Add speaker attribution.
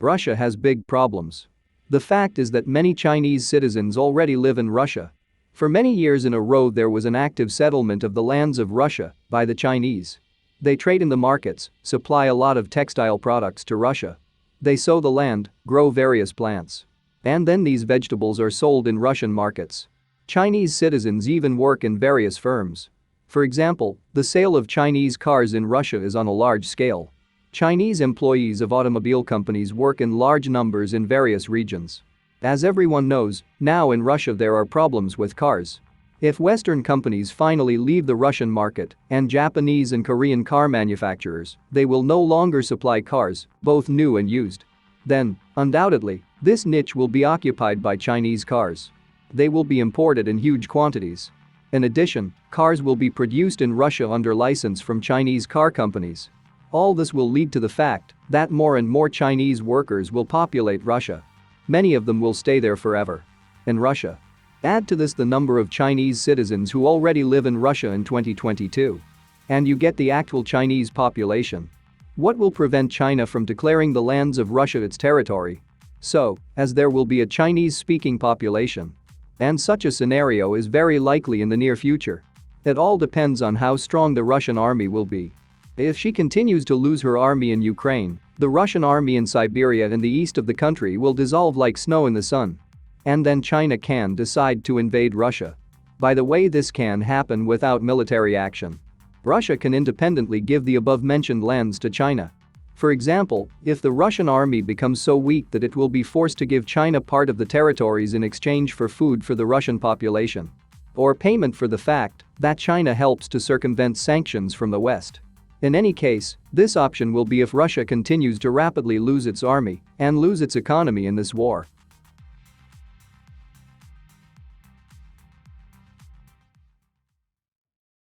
Speaker 1: Russia has big problems. The fact is that many Chinese citizens already live in Russia. For many years in a row there was an active settlement of the lands of Russia by the Chinese. They trade in the markets, supply a lot of textile products to Russia. They sow the land, grow various plants. And then these vegetables are sold in Russian markets. Chinese citizens even work in various firms. For example, the sale of Chinese cars in Russia is on a large scale. Chinese employees of automobile companies work in large numbers in various regions. As everyone knows, now in Russia there are problems with cars. If Western companies finally leave the Russian market and Japanese and Korean car manufacturers, they will no longer supply cars, both new and used. Then, undoubtedly, this niche will be occupied by Chinese cars. They will be imported in huge quantities. In addition, cars will be produced in Russia under license from Chinese car companies. All this will lead to the fact that more and more Chinese workers will populate Russia. Many of them will stay there forever. In Russia. Add to this the number of Chinese citizens who already live in Russia in 2022. And you get the actual Chinese population. What will prevent China from declaring the lands of Russia its territory? So, as there will be a Chinese-speaking population. And such a scenario is very likely in the near future. It all depends on how strong the Russian army will be. If she continues to lose her army in Ukraine, the Russian army in Siberia and the east of the country will dissolve like snow in the sun. And then China can decide to invade Russia. By the way, this can happen without military action. Russia can independently give the above-mentioned lands to China. For example, if the Russian army becomes so weak that it will be forced to give China part of the territories in exchange for food for the Russian population. Or payment for the fact that China helps to circumvent sanctions from the West. In any case, this option will be if Russia continues to rapidly lose its army and lose its economy in this war.